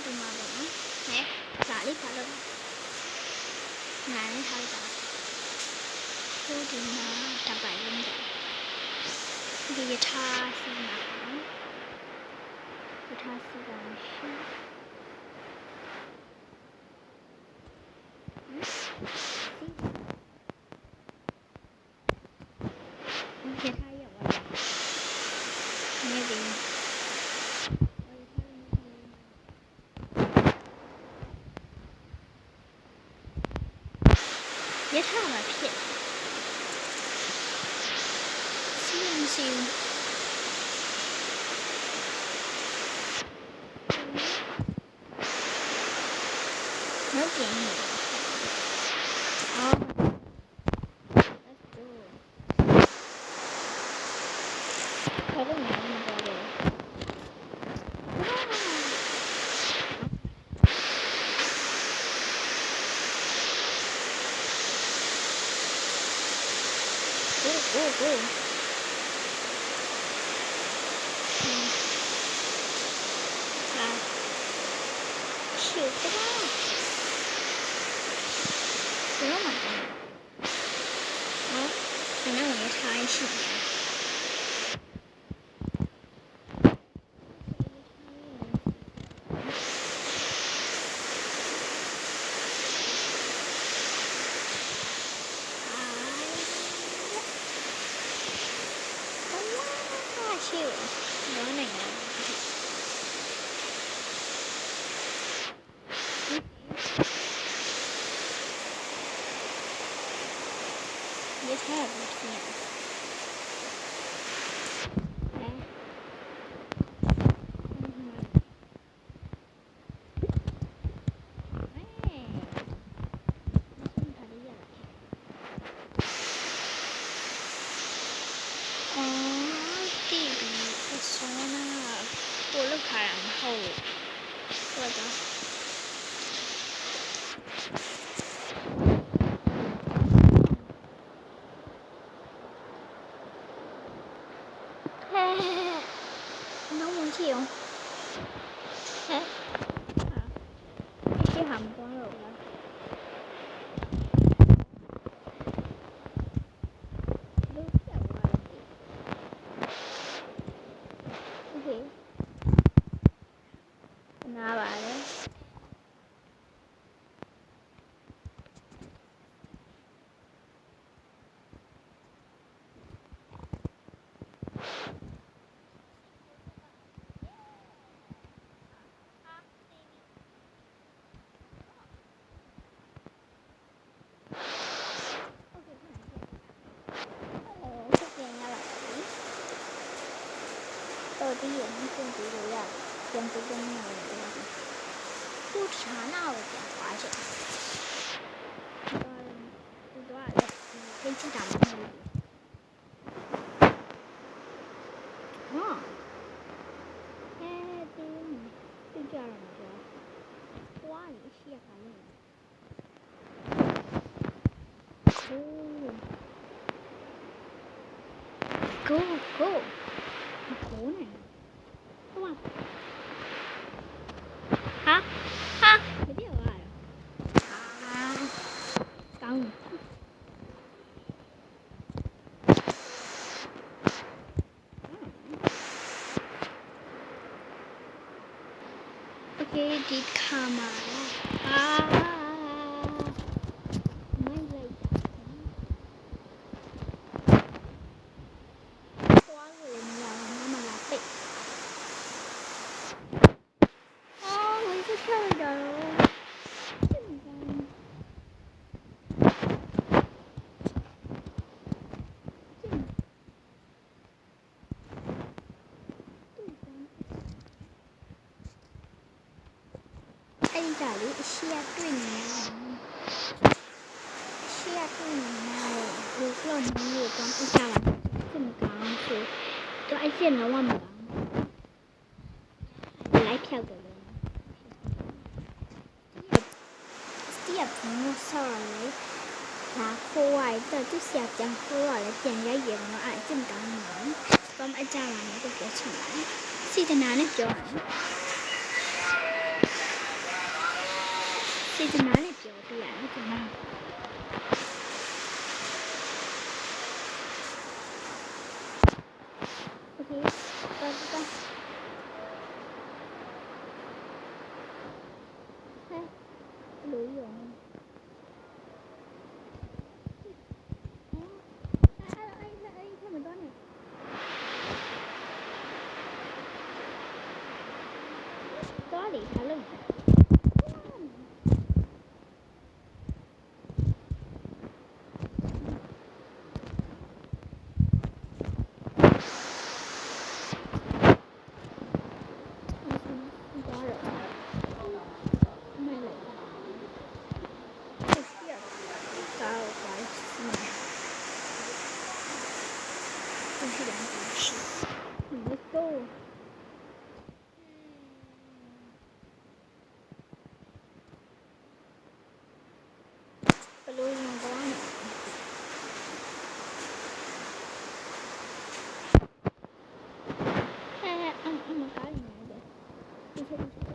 ဒီမှာပေါ့နော်ဟဲ့ဒါလေးခါတော့နားနဲ့ထားလိုက်တာကိုဒီမှာတပိုင်လုံးတယ်ဒီရထားစီမှာပေါ့နော်ရထားစီပါရှင်ရထားရောက်သွားတယ်နေပြီရထားမှာဖြစ်စီရင်စီဟုတ်တယ်အော် let's go ဘာလို့လဲမပြောလဲโอ้ชิวก็ได้不用买好反正我也查一下ชิวร้อนหน่อยนะये है बच्चियाँ我都看然后我的nó muốn chịu thế cái hầm con rồi nào bà đấy đầu tiên những công cụ đấy là tiền của bên nào là不查那我讲话去多少了可以去打那里哦哎对就这样的哇你写反正go go 好呢哇哈哈没掉啊啊刚OK ဒီခါမှာမိုင်းလိုက်သွားလို့မရဘူးမလာပိတ်我一直跳一点喽အဲ့ဒီဒါလေးအရှိရတွေ့နေတယ်ရှေ့ကတွေ့နေတယ်ဘယ်လိုနည်းလို့ကောင်းအကြလားစင်ကောင်းဆိုတော့အဲ့စင်လုံးဝမကောင်းလိုက်ဖြောက်တယ်လို့စတီးပ်မို့ဆော်လေဒါခိုးဝိုက်တော့သူဆရာပြန်ခိုးရလဲပြန်ရိုက်ရတော့အဲ့စင်ကောင်းတယ်ကောင်းအကြလားလို့ပြောချင်တယ်စီတနာနဲ့ပြောတယ် စေတနာနဲ့ပြောပြရတယ်ကျွန်တော်โอเคတော့ဟဲ့လူရောအဲ့ထမတော့နေတော့လေထားလို့ဘလို့ရင်ကောင်းနေမကားနေတယ်ဒီချက်ဒီချက်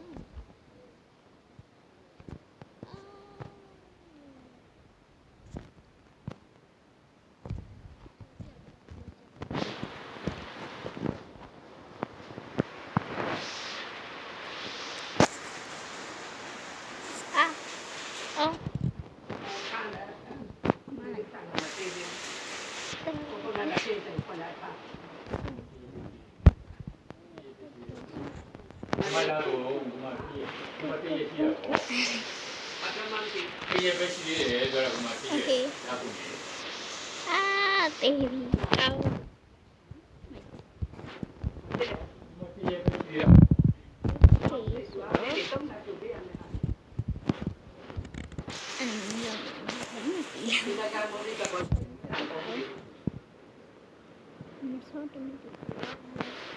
အော်Malago, Mati, Mati, Okay. Baby. Ow. Okay.